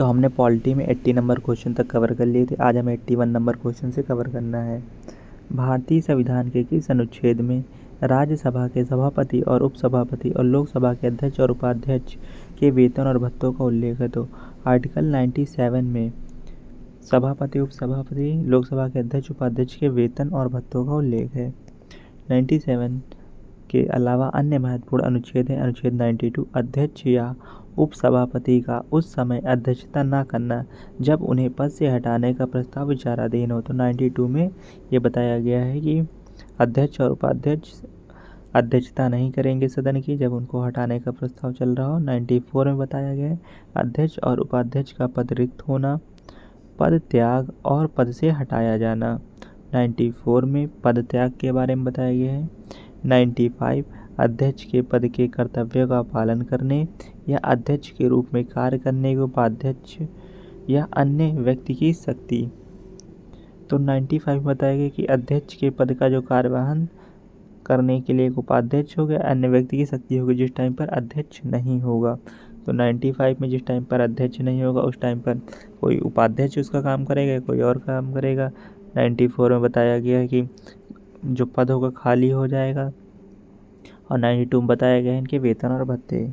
तो हमने पॉलिटी में 80 नंबर क्वेश्चन तक कवर कर लिए थे। आज हमें 81 नंबर क्वेश्चन से कवर करना है। भारतीय संविधान के किस अनुच्छेद में राज्यसभा के सभापति और उपसभापति और लोकसभा के अध्यक्ष और उपाध्यक्ष के वेतन और भत्तों का उल्लेख है? तो आर्टिकल 97 में सभापति, उपसभापति, लोकसभा के अध्यक्ष, उपाध्यक्ष के वेतन और भत्तों का उल्लेख है। 97 के अलावा अन्य महत्वपूर्ण अनुच्छेद हैं। अनुच्छेद 92, अध्यक्ष या उपसभापति का उस समय अध्यक्षता न करना जब उन्हें पद से हटाने का प्रस्ताव विचाराधीन हो। तो 92 में ये बताया गया है कि अध्यक्ष और उपाध्यक्ष अध्यक्षता नहीं करेंगे सदन की जब उनको हटाने का प्रस्ताव चल रहा हो। 94 में बताया गया है अध्यक्ष और उपाध्यक्ष का पद रिक्त होना, पद त्याग और पद से हटाया जाना। 94 में पद त्याग के बारे में बताया गया है। 95 अध्यक्ष के पद के कर्तव्यों का पालन करने या अध्यक्ष के रूप में कार्य करने के उपाध्यक्ष या अन्य व्यक्ति की शक्ति। तो 95 बताया गया कि अध्यक्ष के पद का जो कार्यवाहन करने के लिए एक उपाध्यक्ष हो गया, अन्य व्यक्ति की शक्ति होगी जिस टाइम पर अध्यक्ष नहीं होगा। तो 95 में जिस टाइम पर अध्यक्ष नहीं होगा उस टाइम पर कोई उपाध्यक्ष उसका काम करेगा, कोई और काम करेगा। 94 में बताया गया है कि जो पद होगा खाली हो जाएगा। और 92 में बताया गया है इनके वेतन और भत्ते।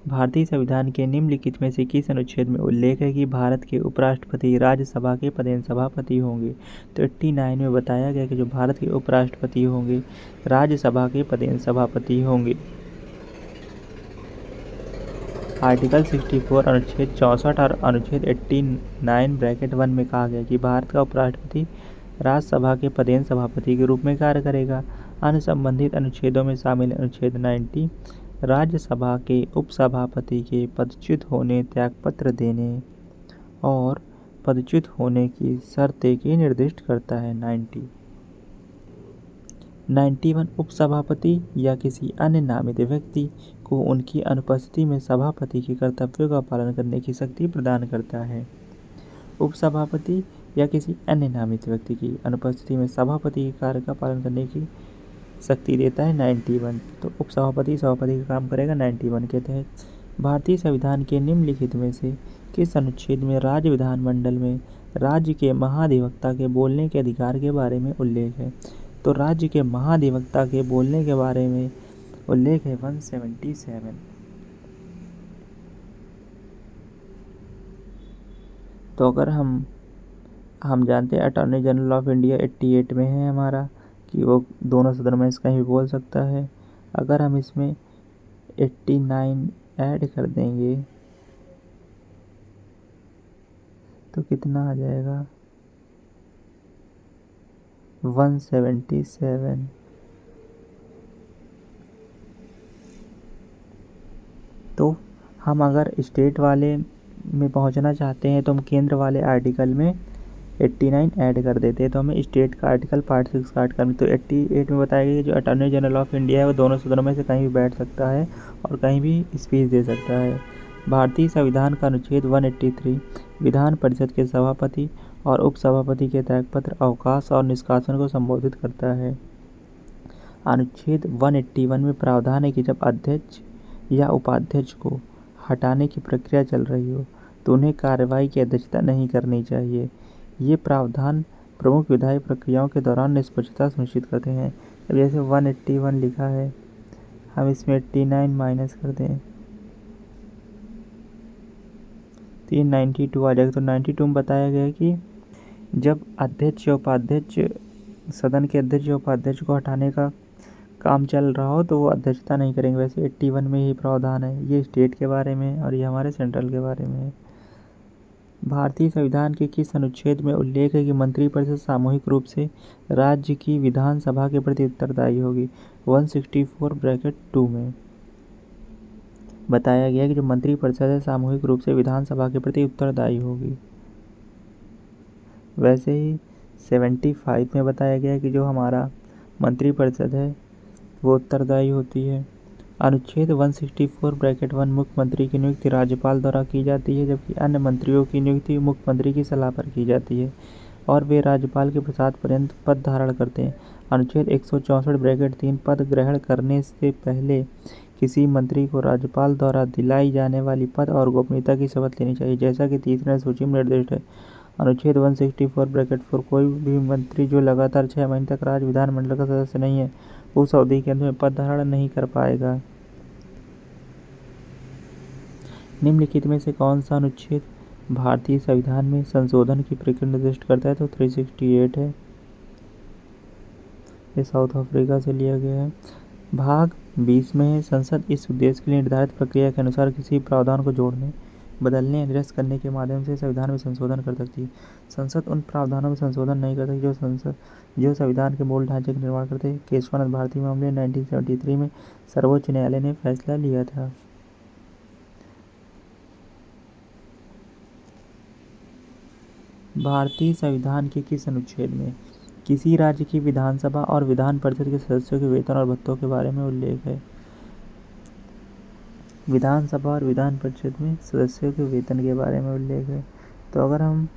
भारतीय संविधान के निम्नलिखित में से किस अनुच्छेद में उल्लेख है कि भारत के उपराष्ट्रपति राज्यसभा के पदेन सभापति होंगे? तो 89 में बताया गया कि जो भारत के उपराष्ट्रपति होंगे राज्यसभा के पदेन सभापति होंगे। आर्टिकल 64 अनुच्छेद 64 और अनुच्छेद 89 ब्रैकेट 1 में कहा गया कि भारत का उपराष्ट्रपति राज्यसभा के पदेन सभापति के रूप में कार्य करेगा। अन्य संबंधित अनुच्छेदों में शामिल अनुच्छेद 90 राज्यसभा के उपसभापति के पदच्युत होने, त्यागपत्र देने और पदच्युत होने की शर्तें की निर्दिष्ट करता है। 91 उपसभापति या किसी अन्य नामित व्यक्ति को उनकी अनुपस्थिति में सभापति के कर्तव्यों का पालन करने की शक्ति प्रदान करता है। उपसभापति या किसी अन्य नामित व्यक्ति की अनुपस्थिति में सभापति के कार्य का पालन करने की शक्ति देता है 91। तो उपसभापति सभापति का काम करेगा 91 के तहत। भारतीय संविधान के निम्नलिखित में से किस अनुच्छेद में राज्य विधानमंडल में राज्य के महाधिवक्ता के बोलने के अधिकार के बारे में उल्लेख है? तो राज्य के महाधिवक्ता के बोलने के बारे में उल्लेख है 177। तो अगर हम जानते हैं अटॉर्नी जनरल ऑफ इंडिया 88 में है हमारा कि वो दोनों सदन में कहीं भी बोल सकता है। अगर हम इसमें 89 ऐड कर देंगे तो कितना आ जाएगा 177। तो हम अगर स्टेट वाले में पहुंचना चाहते हैं तो हम केंद्र वाले आर्टिकल में 89 ऐड कर देते हैं। तो हमें स्टेट का आर्टिकल पार्ट 6 का आर्टिकल तो 88 में बताया गया कि जो अटॉर्नी जनरल ऑफ इंडिया है वो दोनों सदनों में से कहीं भी बैठ सकता है और कहीं भी स्पीच दे सकता है। भारतीय संविधान का अनुच्छेद 183 विधान परिषद के सभापति और उपसभापति के त्यागपत्र, अवकाश और निष्कासन को संबोधित करता है। अनुच्छेद 181 में प्रावधान है कि जब अध्यक्ष या उपाध्यक्ष को हटाने की प्रक्रिया चल रही हो तो उन्हें कार्रवाई की अध्यक्षता नहीं करनी चाहिए। ये प्रावधान प्रमुख विधायी प्रक्रियाओं के दौरान निष्पक्षता सुनिश्चित करते हैं। अब जैसे 181 लिखा है, हम इसमें 89 माइनस कर दें 392 आ जाएगा। तो 92 में बताया गया है कि जब अध्यक्ष या उपाध्यक्ष सदन के अध्यक्ष या उपाध्यक्ष को हटाने का काम चल रहा हो तो वो अध्यक्षता नहीं करेंगे। वैसे 81 में ही प्रावधान है। ये स्टेट के बारे में और ये हमारे सेंट्रल के बारे में है। भारतीय संविधान के किस अनुच्छेद में उल्लेख है कि मंत्रिपरिषद सामूहिक रूप से राज्य की विधानसभा के प्रति उत्तरदायी होगी? 164 ब्रैकेट 2 में बताया गया कि जो मंत्रिपरिषद है सामूहिक रूप से विधानसभा के प्रति उत्तरदायी होगी। वैसे ही 75 में बताया गया कि जो हमारा मंत्रिपरिषद है वो उत्तरदायी होती है। अनुच्छेद 164 ब्रैकेट 1 मुख्यमंत्री की नियुक्ति राज्यपाल द्वारा की जाती है जबकि अन्य मंत्रियों की नियुक्ति मुख्यमंत्री की सलाह पर की जाती है और वे राज्यपाल के प्रसाद पर्यंत पद धारण करते हैं। अनुच्छेद 164 ब्रैकेट 3 पद ग्रहण करने से पहले किसी मंत्री को राज्यपाल द्वारा दिलाई जाने वाली पद और गोपनीयता की शपथ लेनी चाहिए, जैसा कि तीसरे सूची में निर्दिष्ट है। अनुच्छेद 164(4) कोई भी मंत्री जो लगातार 6 महीने तक राज्य विधानमंडल का सदस्य नहीं है, उस अवधि के अंत में पद धारण नहीं कर पाएगा। निम्नलिखित में से कौन सा अनुच्छेद भारतीय संविधान में संशोधन की प्रक्रिया निर्दिष्ट करता है? तो 368 है, ये साउथ अफ्रीका से लिया गया है। भाग 20 में है, संसद इस उद्देश्य के लिए निर्धारित प्रक्रिया के अनुसार किसी प्रावधान को जोड़ने, बदलने या निरस्त करने के माध्यम से संविधान में संशोधन कर सकती है। संसद उन प्रावधानों में संशोधन नहीं कर सकती जो संविधान के मूल ढांचे का निर्माण करते हैं। केशवानंद भारती मामले 1973 में सर्वोच्च न्यायालय ने फैसला लिया था। भारतीय संविधान के किस अनुच्छेद में किसी राज्य की विधानसभा और विधान परिषद के सदस्यों के वेतन और भत्तों के बारे में उल्लेख है? विधानसभा और विधान परिषद में सदस्यों के वेतन के बारे में उल्लेख है। तो अगर हम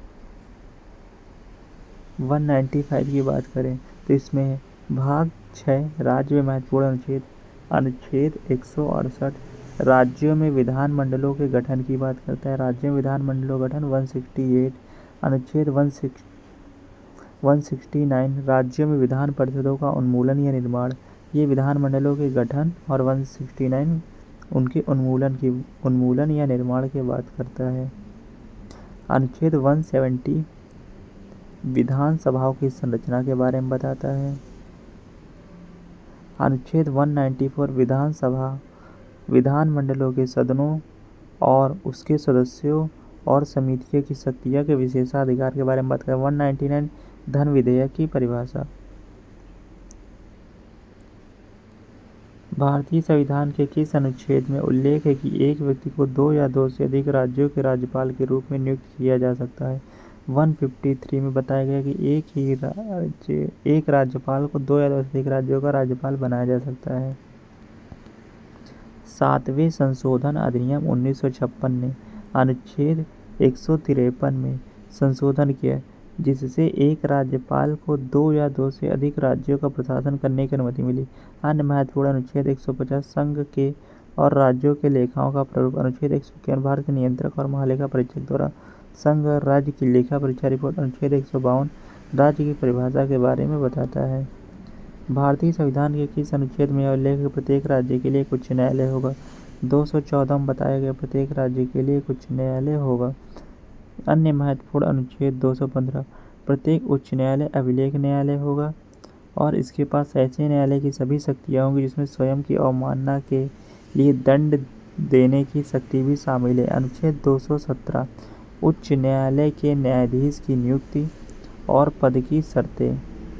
195 की बात करें तो इसमें भाग 6 राज्य में महत्वपूर्ण अनुच्छेद, अनुच्छेद 168 राज्यों में विधानमंडलों के गठन की बात करता है। राज्यों में विधानमंडलों का गठन 168, अनुच्छेद 169 राज्यों में विधान परिषदों का उन्मूलन या निर्माण, ये विधानमंडलों के गठन, और 169 उनके उन्मूलन या निर्माण की बात करता है। अनुच्छेद 170 विधानसभाओं की संरचना के बारे में बताता है। अनुच्छेद 194 विधानसभा विधानमंडलों के सदनों और उसके सदस्यों और समितियों की शक्तियों के विशेषाधिकार के बारे में बात करें। 199 धन विधेयक की परिभाषा। भारतीय संविधान के किस अनुच्छेद में उल्लेख है कि एक व्यक्ति को 2 या 2 से अधिक राज्यों के राज्यपाल के रूप में नियुक्त किया जा सकता है? 153 में बताया गया कि एक राज्यपाल को 2 या 2 से अधिक राज्यों का राज्यपाल बनाया जा सकता है। 7वें संशोधन अधिनियम 1956 ने अनुच्छेद 153 में संशोधन किया, जिससे एक राज्यपाल को 2 या 2 से अधिक राज्यों का प्रशासन करने की अनुमति मिली। अन्य महत्वपूर्ण अनुच्छेद 150 संघ के और राज्यों के लेखाओं का प्रारूप। अनुच्छेद 151 भारत के नियंत्रक और महालेखा परीक्षक द्वारा संघ राज्य की लेखा परीक्षा रिपोर्ट। अनुच्छेद 152 राज्य की परिभाषा के बारे में बताता है। भारतीय संविधान के किस अनुच्छेद में यह उल्लेख है कि प्रत्येक राज्य के लिए एक उच्च न्यायालय होगा? 214 में बताया गया प्रत्येक राज्य के लिए एक उच्च न्यायालय होगा। अन्य महत्वपूर्ण अनुच्छेद 215 प्रत्येक उच्च न्यायालय अभिलेख न्यायालय होगा और इसके पास ऐसे न्यायालय की सभी शक्तियाँ होंगी जिसमें स्वयं की अवमानना के लिए दंड देने की शक्ति भी शामिल है। अनुच्छेद 217 उच्च न्यायालय के न्यायाधीश की नियुक्ति और पद की शर्तें।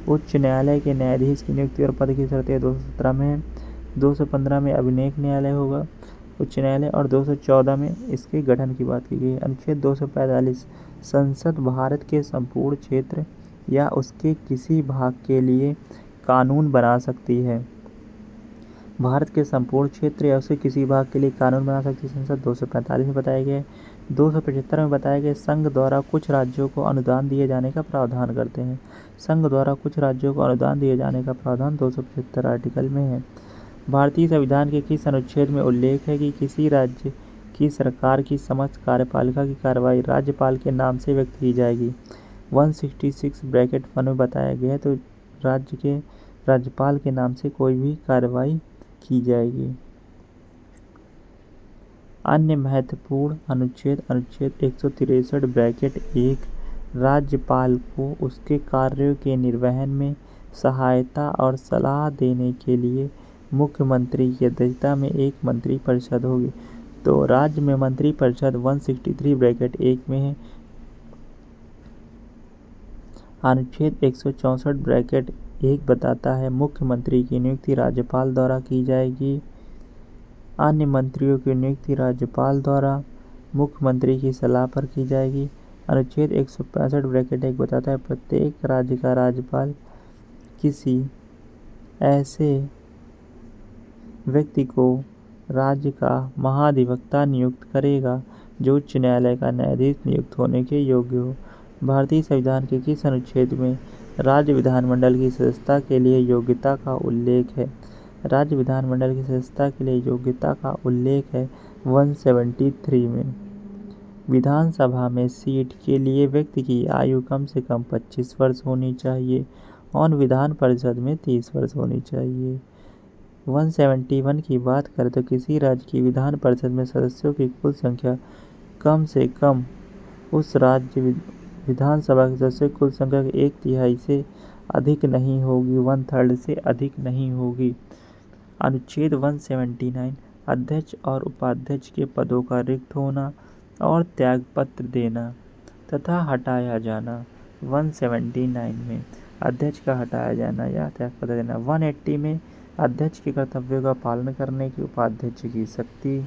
उच्च न्यायालय के न्यायाधीश की नियुक्ति और पद की शर्तें 217 में है। 215 में अभिलेख न्यायालय होगा उच्च न्यायालय, और 214 में इसके गठन की बात की गई है। अनुच्छेद 245 संसद भारत के संपूर्ण क्षेत्र या उसके किसी भाग के लिए कानून बना सकती है। भारत के संपूर्ण क्षेत्र या उसके किसी भाग के लिए कानून बना सकती है संसद। 245 में बताया गया है। 275 में बताया गया संघ द्वारा कुछ राज्यों को अनुदान दिए जाने का प्रावधान करते हैं। संघ द्वारा कुछ राज्यों को अनुदान दिए जाने का प्रावधान 275 आर्टिकल में है। भारतीय संविधान के किस अनुच्छेद में उल्लेख है कि किसी राज्य की सरकार की समस्त कार्यपालिका की कार्रवाई राज्यपाल के नाम से व्यक्त की जाएगी? 166(1) में बताया गया है तो राज्य के राज्यपाल के नाम से कोई भी कार्रवाई की जाएगी। अन्य महत्वपूर्ण अनुच्छेद, अनुच्छेद 163(1) राज्यपाल को उसके कार्यों के निर्वहन में सहायता और सलाह देने के लिए मुख्यमंत्री की अध्यक्षता में एक मंत्री परिषद होगी। तो राज्य में मंत्री परिषद 163(1) में है। अनुच्छेद 164(1) बताता है मुख्यमंत्री की नियुक्ति राज्यपाल द्वारा की जाएगी। अन्य मंत्रियों की नियुक्ति राज्यपाल द्वारा मुख्यमंत्री की सलाह पर की जाएगी। अनुच्छेद 165(1) बताता है प्रत्येक राज्य का राज्यपाल किसी ऐसे व्यक्ति को राज्य का महाधिवक्ता नियुक्त करेगा जो उच्च न्यायालय का न्यायाधीश नियुक्त होने के योग्य हो। भारतीय संविधान के किस अनुच्छेद में राज्य विधानमंडल की सदस्यता के लिए योग्यता का उल्लेख है? राज्य विधानमंडल की सदस्यता के लिए योग्यता का उल्लेख है 173 में। विधानसभा में सीट के लिए व्यक्ति की आयु कम से कम 25 वर्ष होनी चाहिए और विधान परिषद में 30 वर्ष होनी चाहिए। 171 की बात करें तो किसी राज्य की विधान परिषद में सदस्यों की कुल संख्या कम से कम उस राज्य विधानसभा के सदस्यों की कुल संख्या के 1/3 से अधिक नहीं होगी, 1/3 से अधिक नहीं होगी। अनुच्छेद 179 अध्यक्ष और उपाध्यक्ष के पदों का रिक्त होना और त्यागपत्र देना तथा हटाया जाना। 179 में अध्यक्ष का हटाया जाना या त्यागपत्र देना। 180 में अध्यक्ष के कर्तव्यों का पालन करने की उपाध्यक्ष की शक्ति।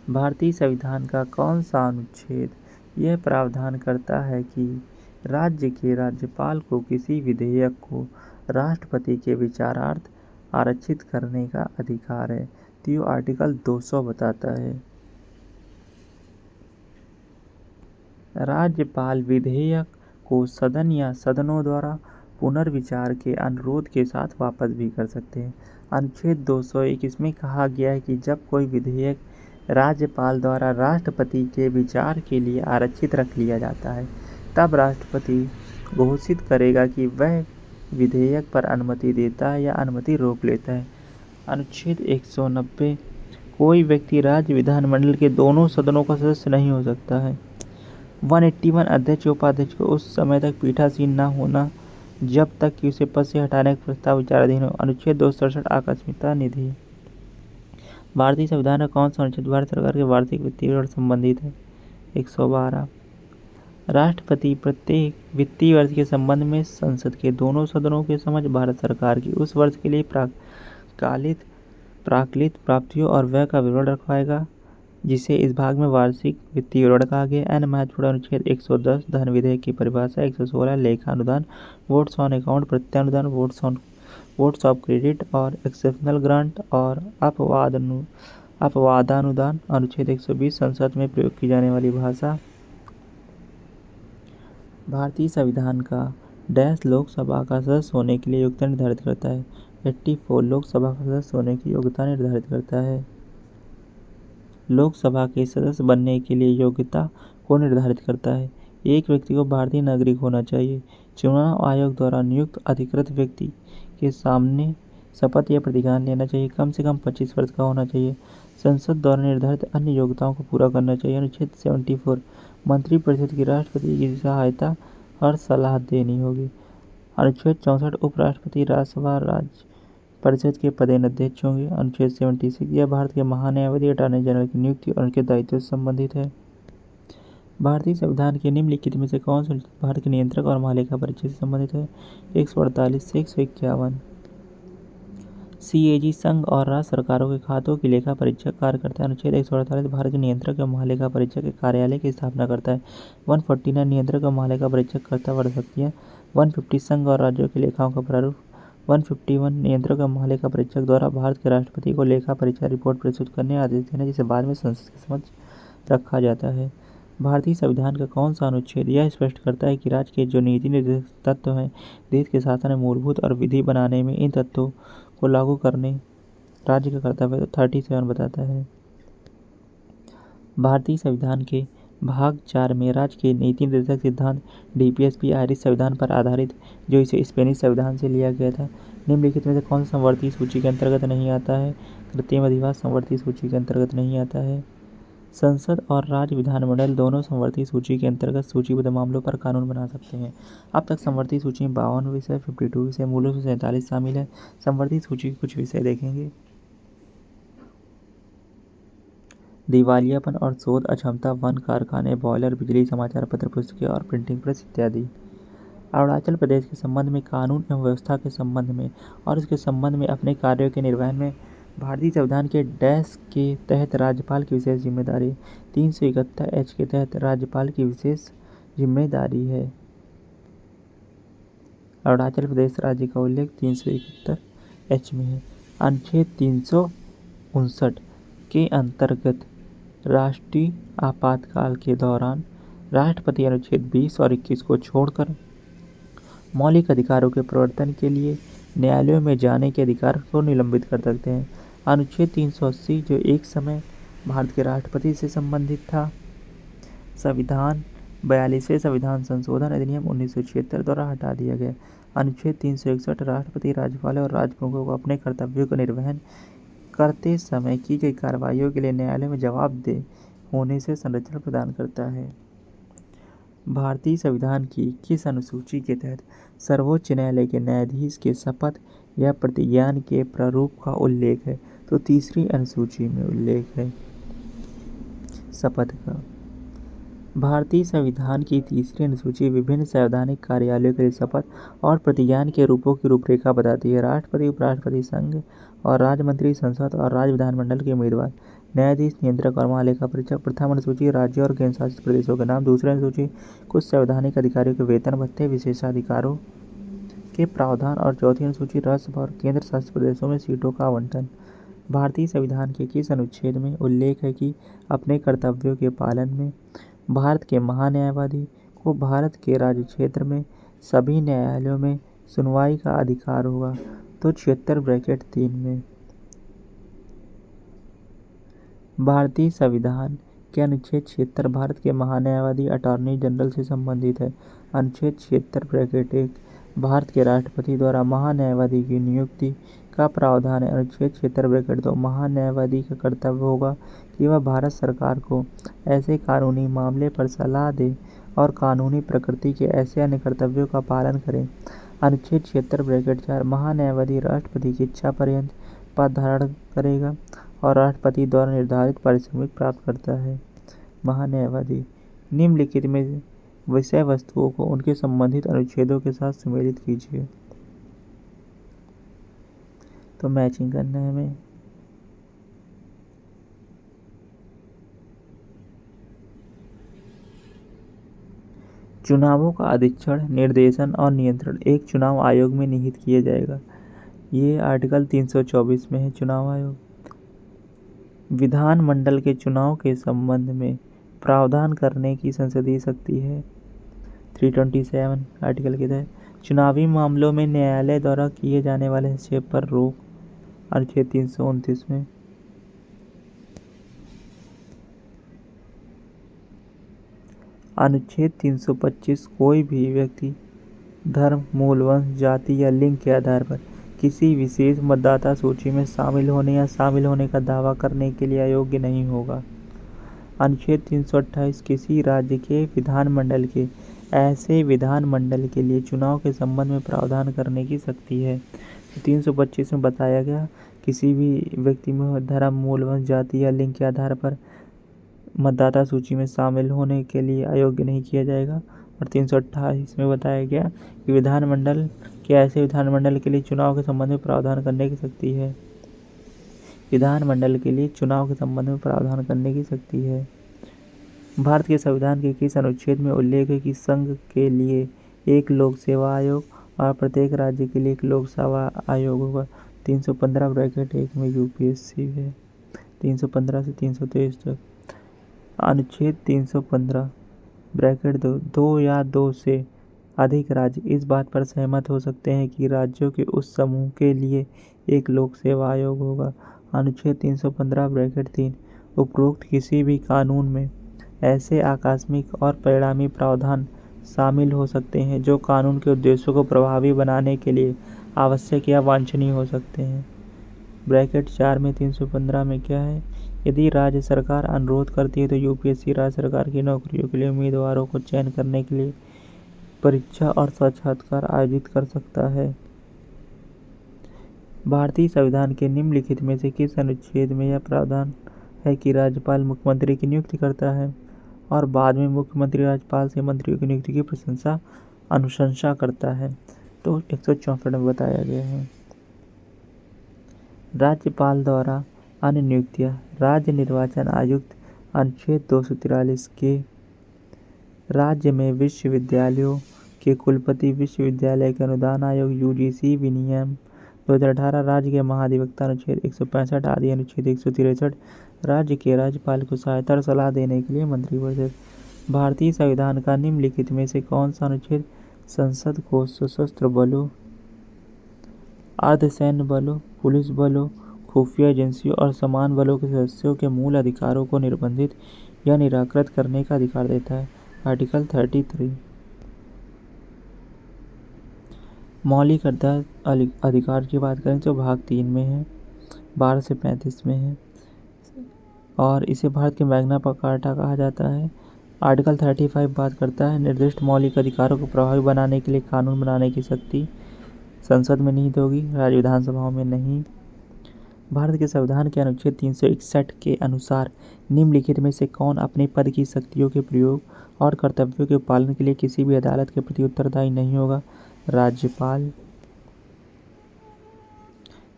भारतीय संविधान का कौन सा अनुच्छेद यह प्रावधान करता है कि राज्य के राज्यपाल को किसी विधेयक को राष्ट्रपति के विचारार्थ आरक्षित करने का अधिकार है? तो ये आर्टिकल 200 बताता है। राज्यपाल विधेयक को सदन या सदनों द्वारा पुनर्विचार के अनुरोध के साथ वापस भी कर सकते हैं। अनुच्छेद 201 इसमें कहा गया है कि जब कोई विधेयक राज्यपाल द्वारा राष्ट्रपति के विचार के लिए आरक्षित रख लिया जाता है, तब राष्ट्रपति घोषित करेगा कि वह विधेयक पर अनुमति देता है या अनुमति रोक लेता है। अनुच्छेद 190 कोई व्यक्ति राज्य विधानमंडल के दोनों सदनों का सदस्य नहीं हो सकता है। 181 अध्यक्ष उपाध्यक्ष को उस समय तक पीठासीन न होना जब तक कि उसे पद से हटाने का प्रस्ताव विचाराधीन हो। अनुच्छेद 267 आकस्मिकता निधि। भारतीय संविधान का कौन सा अनुच्छेद भारत सरकार के वार्षिक वित्तीय वर्ष संबंधित है? 112। राष्ट्रपति प्रत्येक वित्तीय वर्ष के संबंध में संसद के दोनों सदनों के समक्ष भारत सरकार की उस वर्ष के लिए प्राक्कलित प्राप्तियों और व्यय का विवरण रखवाएगा, जिसे इस भाग में वार्षिक वित्तीय विवरण कहा गया। अन्य महत्वपूर्ण अनुच्छेद 110 धन विधेयक की परिभाषा। 116 लेखा अनुदान, वोट्स ऑन अकाउंट, प्रत्यानुदान, वोट्स ऑफ क्रेडिट और एक्सेप्शनल ग्रांट और अपवादानुदान। अनुच्छेद 120 संसद में प्रयोग की जाने वाली भाषा। भारतीय संविधान का डैश लोकसभा का सदस्य होने के लिए योग्यता निर्धारित करता है। 84 लोकसभा का सदस्य होने की योग्यता निर्धारित करता है। लोकसभा के सदस्य बनने के लिए योग्यता को निर्धारित करता है। एक व्यक्ति को भारतीय नागरिक होना चाहिए। चुनाव आयोग द्वारा नियुक्त अधिकृत व्यक्ति के सामने शपथ या प्रतिज्ञान लेना चाहिए। कम से कम 25 वर्ष का होना चाहिए। संसद द्वारा निर्धारित अन्य योग्यताओं को पूरा करना चाहिए। अनुच्छेद 74 मंत्रिपरिषद की राष्ट्रपति की सहायता और सलाह देनी होगी। अनुच्छेद 64 उपराष्ट्रपति राज्यसभा राज्य परिषद के पदेन अध्यक्ष होंगे। अनुच्छेद 76 यह भारत के महान्यायवादी अटॉर्नी जनरल की नियुक्ति और उनके दायित्व से संबंधित है। भारतीय संविधान के निम्नलिखित में से कौन सा भारत के नियंत्रक और मालिका परीक्षा से संबंधित है? 148 से 151। CAG संघ और राज्य सरकारों के खातों की लेखा परीक्षा कार्य करता है। अनुच्छेद 148 भारत के नियंत्रक एवं महालेखा परीक्षक के कार्यालय की स्थापना करता है। 149 नियंत्रक और महालेखा परीक्षक कर्ता बढ़ सकती है। 150 संघ और राज्यों की लेखाओं का प्रारूप। 151 नियंत्रक एवं महालेखा परीक्षक द्वारा भारत के राष्ट्रपति को लेखा परीक्षा रिपोर्ट प्रस्तुत करने आदेश देना, जिसे बाद में संसद के समक्ष रखा जाता है। भारतीय संविधान का कौन सा अनुच्छेद यह स्पष्ट करता है कि राज्य के जो नीति निर्देशक तत्व हैं, देश के शासन में मूलभूत और विधि बनाने में इन तत्वों को लागू करने राज्य का कर्तव्य है? तो 37 बताता है। भारतीय संविधान के भाग 4 में राज्य के नीति निर्देशक सिद्धांत DPSP आयरिश संविधान पर आधारित, जो इसे स्पेनिश संविधान से लिया गया था, निम्नलिखित में से कौन सा संवर्ती सूची के अंतर्गत नहीं आता है? कृत्रिम अधिवास संवर्ती सूची के अंतर्गत नहीं आता है। संसद और राज्य विधानमंडल दोनों संवर्ती सूची के अंतर्गत सूचीबद्ध मामलों पर कानून बना सकते हैं। अब तक संवर्ती सूची में 52 विषय, 52 विषय, मूलों से 47 शामिल है। संवर्ती सूची के कुछ विषय देखेंगे। दिवालियापन और शोध अक्षमता, वन कारखाने, बॉयलर, बिजली, समाचार पत्र, पुस्तकें और प्रिंटिंग प्रेस इत्यादि। अरुणाचल प्रदेश के संबंध में कानून एवं व्यवस्था के संबंध में और उसके संबंध में अपने कार्यों के निर्वहन में भारतीय संविधान के डैश के तहत राज्यपाल की विशेष जिम्मेदारी। 371H के तहत राज्यपाल की विशेष जिम्मेदारी है। अरुणाचल प्रदेश राज्य का उल्लेख 371H में है। अनुच्छेद 359 के अंतर्गत राष्ट्रीय आपातकाल के दौरान राष्ट्रपति अनुच्छेद 20 और 21 को छोड़कर मौलिक अधिकारों के प्रवर्तन के लिए न्यायालयों में जाने के अधिकार को निलंबित कर सकते हैं। अनुच्छेद 380 जो एक समय भारत के राष्ट्रपति से संबंधित था। संविधान 42वें संविधान संशोधन अधिनियम 1976 द्वारा हटा दिया गया। अनुच्छेद 361 राष्ट्रपति, राज्यपालों और राजप्रमुखों को अपने कर्तव्यों का निर्वहन करते समय की गई कार्रवाइयों के लिए न्यायालय में जवाबदेह होने से संरक्षण प्रदान करता है। भारतीय संविधान की किस अनुसूची के तहत सर्वोच्च न्यायालय के न्यायाधीश के शपथ या प्रतिज्ञान के प्रारूप का उल्लेख है? तो तीसरी अनुसूची में उल्लेख है शपथ का। भारतीय संविधान की तीसरी अनुसूची विभिन्न संवैधानिक कार्यालयों के लिए शपथ और प्रतिज्ञान के रूपों की रूपरेखा बताती है। राष्ट्रपति, उपराष्ट्रपति, संघ और राज्य मंत्री, संसद और राज्य विधानमंडल के उम्मीदवार, न्यायाधीश, नियंत्रक और महालेखा परीक्षक। प्रथम अनुसूची राज्यों और केंद्र शासित प्रदेशों के नाम। दूसरी अनुसूची कुछ संवैधानिक अधिकारियों के वेतन, भत्ते, विशेषाधिकारों के प्रावधान। और चौथी अनुसूची राज्यसभा और केंद्र शासित प्रदेशों में सीटों का आवंटन। भारतीय संविधान के किस अनुच्छेद में उल्लेख है कि अपने कर्तव्यों के पालन में भारत के महान्यायवादी को भारत के राज्य क्षेत्र में सभी न्यायालयों में सुनवाई का अधिकार होगा? तो 76(3) में। भारतीय संविधान के अनुच्छेद 76 भारत के महान्यायवादी अटॉर्नी जनरल से संबंधित है। अनुच्छेद 76(1) भारत के राष्ट्रपति द्वारा महान्यायवादी की नियुक्ति का प्रावधान है। अनुच्छेद 76(2) महान्यायवादी का कर्तव्य होगा कि वह भारत सरकार को ऐसे कानूनी मामले पर सलाह दे और कानूनी प्रकृति के ऐसे अन्य कर्तव्यों का पालन करे। अनुच्छेद 76(4) महान्यायवादी राष्ट्रपति की इच्छा पर्यंत पद धारण करेगा और राष्ट्रपति द्वारा निर्धारित पारिश्रमिक प्राप्त करता है। महान्यायवादी निम्नलिखित में विषय वस्तुओं को उनके संबंधित अनुच्छेदों के साथ सम्मिलित कीजिए। तो मैचिंग करना है हमें। चुनावों का अधीक्षण, निर्देशन और नियंत्रण एक चुनाव आयोग में निहित किया जाएगा। ये आर्टिकल 324 में है चुनाव आयोग। विधानमंडल के चुनाव के संबंध में प्रावधान करने की संसदीय शक्ति है 327 आर्टिकल के तहत। चुनावी मामलों में न्यायालय द्वारा किए जाने वाले हस्तक्षेप पर रोक अनुच्छेद 329 में। अनुच्छेद 325 कोई भी व्यक्ति धर्म, मूल, वंश, जाति या लिंग के आधार पर किसी विशेष मतदाता सूची में शामिल होने या शामिल होने का दावा करने के लिए अयोग्य नहीं होगा। अनुच्छेद 328 किसी राज्य के विधानमंडल के ऐसे विधानमंडल के लिए चुनाव के संबंध में प्रावधान करने की शक्ति है। 325 में बताया गया किसी भी व्यक्ति में धर्म, मूल, वंश, जाति या लिंग के आधार पर मतदाता सूची में शामिल होने के लिए अयोग्य नहीं किया जाएगा। और 328 में बताया गया कि विधानमंडल के ऐसे विधानमंडल के लिए चुनाव के संबंध में प्रावधान करने की शक्ति है। विधानमंडल के लिए चुनाव के संबंध में प्रावधान करने की शक्ति है। भारत के संविधान के किस अनुच्छेद में उल्लेख है कि संघ के लिए एक लोक सेवा आयोग और प्रत्येक राज्य के लिए एक लोक सेवा आयोग होगा? 315(1) में यूपीएससी है 315 से 323 तक। अनुच्छेद 315(2) दो या दो से अधिक राज्य इस बात पर सहमत हो सकते हैं कि राज्यों के उस समूह के लिए एक लोक सेवा आयोग होगा। अनुच्छेद 315(3) उपरोक्त किसी भी कानून में ऐसे आकस्मिक और परिणामी प्रावधान शामिल हो सकते हैं जो कानून के उद्देश्यों को प्रभावी बनाने के लिए आवश्यक या वांछनीय हो सकते हैं। (4) में 315 में क्या है? यदि राज्य सरकार अनुरोध करती है तो यूपीएससी राज्य सरकार की नौकरियों के लिए उम्मीदवारों को चयन करने के लिए परीक्षा और साक्षात्कार आयोजित कर सकता है। भारतीय संविधान के निम्नलिखित में से किस अनुच्छेद में यह प्रावधान है कि राज्यपाल मुख्यमंत्री की नियुक्ति करता है और बाद में मुख्यमंत्री राज्यपाल से मंत्रियों की नियुक्ति की अनुशंसा करता है? तो 164 में बताया गया है। राज्यपाल द्वारा अन्य नियुक्तियां। राज्य निर्वाचन आयुक्त अनुच्छेद 243 के राज्य में विश्वविद्यालयों के कुलपति, विश्वविद्यालय के अनुदान आयोग, यूजीसी विनियम 2018, राज्य के महाधिवक्ता अनुच्छेद 165 आदि। अनुच्छेद 163 राज्य के राज्यपाल को सहायता और सलाह देने के लिए मंत्रिपरिषद। भारतीय संविधान का निम्नलिखित में से कौन सा अनुच्छेद संसद को सशस्त्र बलों अर्धसैन्य बलों, पुलिस बलों, खुफिया एजेंसियों और समान बलों के सदस्यों के मूल अधिकारों को निर्बंधित या निराकृत करने का अधिकार देता है। आर्टिकल 33। मौलिक अधिकार की बात करें तो भाग 3 में है, 12 से 35 में है और इसे भारत के मैग्ना कार्टा कहा जाता है। आर्टिकल 35 बात करता है निर्दिष्ट मौलिक अधिकारों को प्रभावी बनाने के लिए कानून बनाने की शक्ति संसद में निहित होगी, राज्य विधानसभाओं में नहीं। भारत के संविधान के अनुच्छेद 361 के अनुसार निम्नलिखित में से कौन अपने पद की शक्तियों के प्रयोग और कर्तव्यों के पालन के लिए किसी भी अदालत के प्रति उत्तरदायी नहीं होगा? राज्यपाल।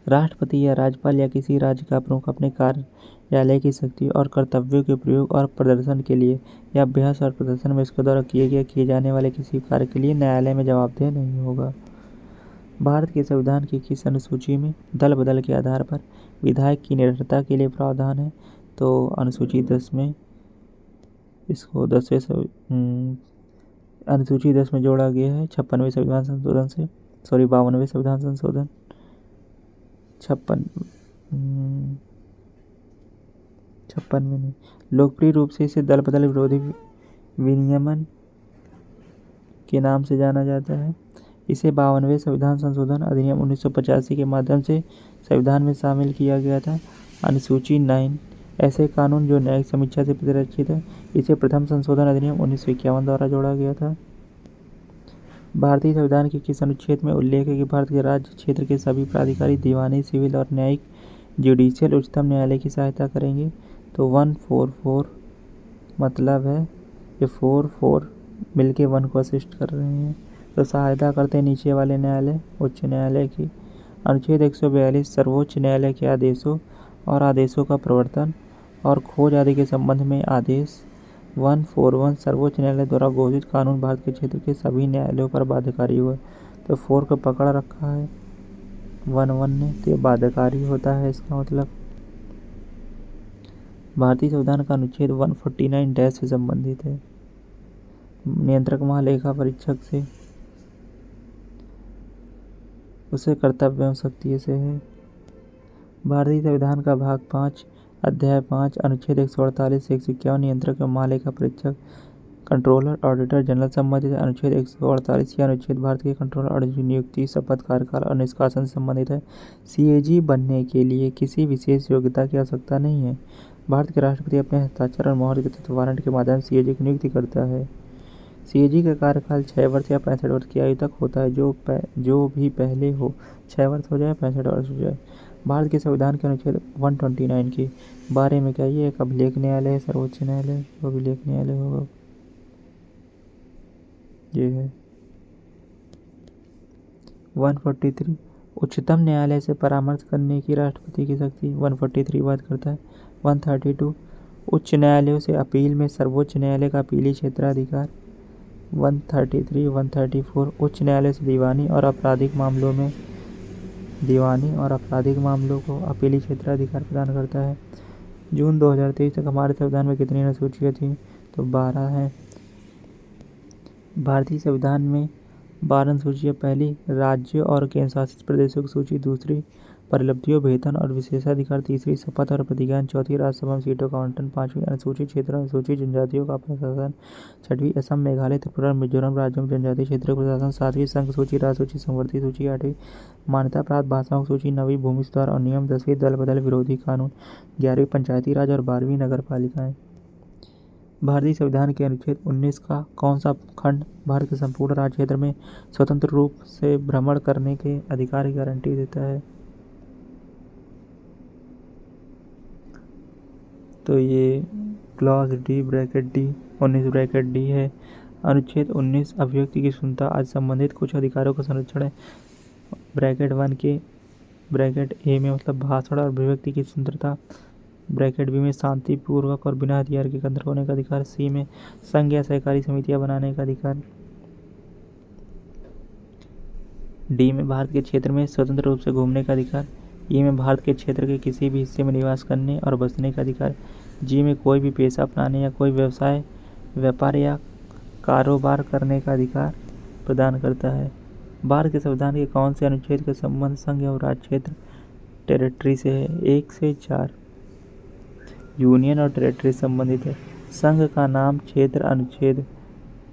राष्ट्रपति या राज्यपाल या किसी राज्य का प्रमुख अपने कार्यालय की शक्ति और कर्तव्यों के प्रयोग और प्रदर्शन के लिए या अभ्यास और प्रदर्शन में इसके द्वारा किए जाने वाले किसी कार्य के लिए न्यायालय में जवाबदेह नहीं होगा। भारत के संविधान की किस अनुसूची में दल बदल के आधार पर विधायक की निरंतरता के लिए प्रावधान है? तो अनुसूची 10 में इसको 52वें जोड़ा गया है 56वें संविधान संशोधन से, 52वें संविधान संशोधन 56 में नहीं। लोकप्रिय रूप से इसे दल बदल विरोधी विनियमन के नाम से जाना जाता है। इसे 52वें संविधान संशोधन अधिनियम 1985 के माध्यम से संविधान में शामिल किया गया था। अनुसूची 9 ऐसे कानून जो न्यायिक समीक्षा से प्रतिरक्षित है, इसे प्रथम संशोधन अधिनियम 1951 द्वारा जोड़ा गया था। भारतीय संविधान के किस अनुच्छेद में उल्लेख है कि भारत के राज्य क्षेत्र के सभी प्राधिकारी दीवानी, सिविल और न्यायिक जुडिशियल उच्चतम न्यायालय की सहायता करेंगे? तो 144 मतलब है कि 4 मिलके 1 को असिस्ट कर रहे हैं, तो सहायता करते हैं नीचे वाले न्यायालय उच्च न्यायालय की। अनुच्छेद 142 सर्वोच्च न्यायालय के आदेशों और आदेशों का प्रवर्तन और खोज आदि के संबंध में आदेश। 141 सर्वोच्च न्यायालय द्वारा घोषित कानून भारत के क्षेत्र के सभी न्यायालयों पर बाध्यकारी हुआ। तो 4 को पकड़ रखा है 11 ने, तो ये बाध्यकारी होता है इसका मतलब। भारतीय संविधान का अनुच्छेद 149 से संबंधित है, नियंत्रक महालेखा परीक्षक से, उसे कर्तव्य एवं शक्ति से है। भारतीय संविधान का भाग 5 अध्याय 5 अनुच्छेद 148 से 151 नियंत्रक एवं महालेखा परीक्षक कंट्रोलर ऑडिटर जनरल संबंधित है। अनुच्छेद 148 यह अनुच्छेद भारत के कंट्रोलर ऑडिटर की नियुक्ति, शपथ, कार्यकाल और निष्कासन से संबंधित है। सीएजी बनने के लिए किसी विशेष योग्यता की आवश्यकता नहीं है। भारत के राष्ट्रपति अपने हस्ताक्षर और मोहर तथा वारंट के माध्यम से सीएजी की नियुक्ति करता है। सीएजी का कार्यकाल 6 वर्ष या 65 वर्ष की आयु तक होता है, जो भी पहले हो 6 वर्ष हो जाए 65 वर्ष हो जाए। भारत के संविधान के अनुच्छेद 129 के बारे में क्या ये एक अभिलेख न्यायालय है? सर्वोच्च न्यायालय वो अभिलेख न्यायालय होगा, ये है। 143 उच्चतम न्यायालय से परामर्श करने की राष्ट्रपति की शक्ति 143 बात करता है। 132 उच्च न्यायालयों से अपील में सर्वोच्च न्यायालय का अपीली क्षेत्राधिकार। 133 134 उच्च न्यायालय से दीवानी और आपराधिक मामलों को अपीली क्षेत्राधिकार प्रदान करता है। जून 2023 तक हमारे संविधान में कितनी अनुसूचियाँ थीं? तो 12 हैं। भारतीय संविधान में 12 अनुसूचियाँ, पहली राज्यों और केंद्र शासित प्रदेशों की सूची, दूसरी परिलब्धियों, वेतन और विशेषाधिकार, तीसरी शपथ और प्रतिज्ञान, चौथी राज्यसभा में सीटों का आवंटन, पांचवी अनुसूचित क्षेत्रों अनुसूचित जनजातियों का प्रशासन, छठवीं असम, मेघालय, त्रिपुरा और मिजोरम राज्यों में जनजातीय क्षेत्रों का प्रशासन, सातवीं संघ सूची, राज्य सूची, संवर्ती सूची, आठवीं मान्यता प्राप्त भाषाओं की सूची, नवीं भूमि सुधार और नियम, 10वीं दल बदल विरोधी कानून, 11वीं पंचायती राज और 12वीं नगर पालिकाएं। भारतीय संविधान के अनुच्छेद 19 का कौन सा खंड भारत के संपूर्ण राज्य क्षेत्र में स्वतंत्र रूप से भ्रमण करने के अधिकार की गारंटी देता है? तो ये clause D bracket D 19 bracket D है। अनुच्छेद 19 अभिव्यक्ति की स्वतंत्रता आज संबंधित कुछ अधिकारों का संरक्षण है। ब्रैकेट 1 के ब्रैकेट ए में मतलब भाषण और अभिव्यक्ति की स्वतंत्रता, ब्रैकेट बी में शांतिपूर्वक और बिना हथियार के एकत्र होने का अधिकार, सी में संघ या सहकारी समितियां बनाने का अधिकार, डी में भारत के क्षेत्र में स्वतंत्र रूप से घूमने का अधिकार, ई में भारत के क्षेत्र के किसी भी हिस्से में निवास करने और बसने का अधिकार, जी में कोई भी पेशा अपनाने या कोई व्यापार या कारोबार करने का अधिकार प्रदान करता है। भारत के संविधान के कौन से अनुच्छेद का संबंध संघ और राज्य क्षेत्र टेरिटरी से है? 1 से 4। यूनियन और टेरिटरी संबंधित है। संघ का नाम क्षेत्र अनुच्छेद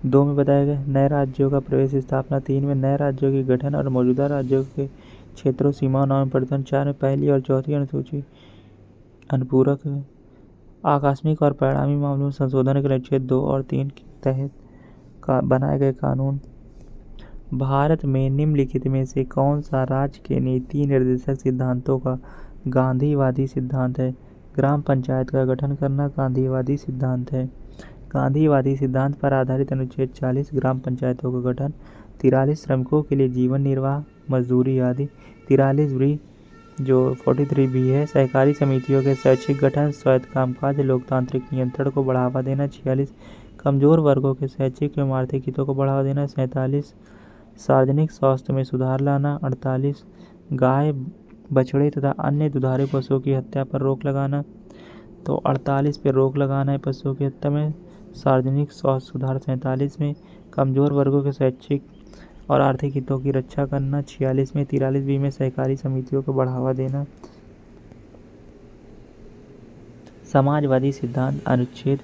2 में बताया गया। नए राज्यों का प्रवेश स्थापना 3 में। नए राज्यों के गठन और मौजूदा राज्यों के क्षेत्रों सीमाओं में परिवर्तन 4 में। पहली और चौथी अनुसूची अनुपूरक है। आकस्मिक और परिणामी मामलों में संशोधन के अनुच्छेद 2 और 3 के तहत बनाए गए कानून। भारत में निम्नलिखित में से कौन सा राज्य के नीति निर्देशक सिद्धांतों का गांधीवादी सिद्धांत है? ग्राम पंचायत का गठन करना गांधीवादी सिद्धांत है। गांधीवादी सिद्धांत पर आधारित अनुच्छेद 40 ग्राम पंचायतों का गठन। 43 श्रमिकों के लिए जीवन निर्वाह मजदूरी आदि। 43 भी जो 43 भी है सहकारी समितियों के शैक्षिक गठन स्वायत्त कामकाज लोकतांत्रिक नियंत्रण को बढ़ावा देना। 46 कमजोर वर्गों के शैक्षिक एवं आर्थिक हितों को बढ़ावा देना। 47 सार्वजनिक स्वास्थ्य में सुधार लाना। 48 गाय बछड़े तथा अन्य दुधारू पशुओं की हत्या पर रोक लगाना। तो 48 पे रोक लगाना है पशुओं की हत्या में। सार्वजनिक स्वास्थ्य सुधार 47 में। कमजोर वर्गों के शैक्षिक और आर्थिक हितों की रक्षा करना 46 में। 43 बी में सहकारी समितियों को बढ़ावा देना। समाजवादी सिद्धांत अनुच्छेद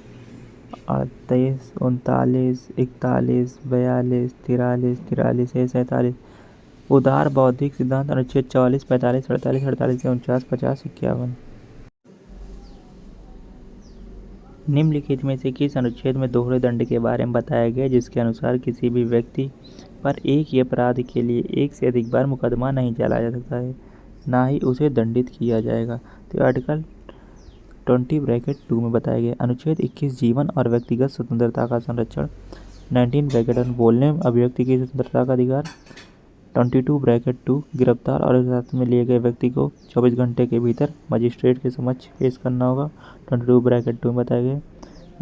38, 39, 41, 42, 43, 43 से 47। उदार बौद्धिक सिद्धांत अनुच्छेद 44, 45, 48, 48 से 49, 50, 51। निम्नलिखित में से किस अनुच्छेद में दोहरे दंड के बारे में बताया गया जिसके अनुसार किसी भी व्यक्ति पर एक ही अपराध के लिए एक से अधिक बार मुकदमा नहीं चलाया जा सकता है, ना ही उसे दंडित किया जाएगा? तो आर्टिकल 20(2) में बताया गया। अनुच्छेद 21 जीवन और व्यक्तिगत स्वतंत्रता का संरक्षण। 19(1) बोलने अभिव्यक्ति की स्वतंत्रता का अधिकार। 22(2) गिरफ्तार और हिरासत में लिए गए व्यक्ति को 24 घंटे के भीतर मजिस्ट्रेट के समक्ष पेश करना होगा। 22(2) में बताया गया।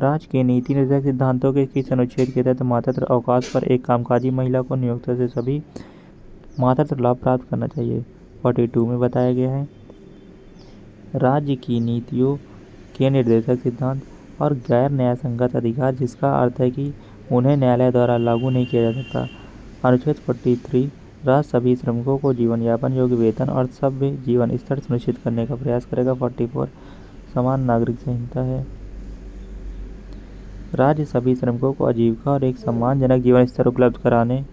राज्य के नीति निर्देशक सिद्धांतों के किस अनुच्छेद के तहत मातृत्व अवकाश पर एक कामकाजी महिला को नियोक्ता से सभी मातृत्व लाभ प्राप्त करना चाहिए? 42 में बताया गया है। राज्य की नीतियों के निर्देशक सिद्धांत और गैर न्यायसंगत अधिकार जिसका अर्थ है कि उन्हें न्यायालय द्वारा लागू नहीं किया जा सकता। अनुच्छेद 43 राज्य सभी श्रमिकों को जीवन यापन योग्य वेतन और सभ्य जीवन स्तर सुनिश्चित करने का प्रयास करेगा। 44 समान नागरिक संहिता है। राज्य सभी श्रमिकों को आजीविका और एक सम्मानजनक जीवन स्तर उपलब्ध कराने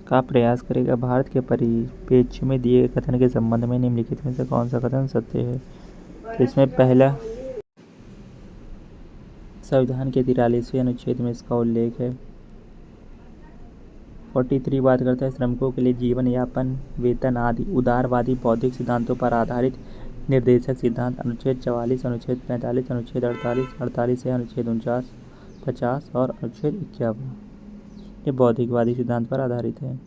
का प्रयास करेगा। भारत के परिप्रेक्ष्य में दिए गए कथन के संबंध में निम्नलिखित में से कौन सा कथन सत्य है? तो इसमें पहला संविधान के 43वें अनुच्छेद में इसका उल्लेख है। 43 बात करता है श्रमिकों के लिए जीवन यापन वेतन आदि उदारवादी बौद्धिक सिद्धांतों पर आधारित निर्देशक सिद्धांत। अनुच्छेद 44, अनुच्छेद 45, अनुच्छेद 48 से अनुच्छेद 49, 50 और अनुच्छेद 51 ये बौद्धिकवादी सिद्धांत पर आधारित है।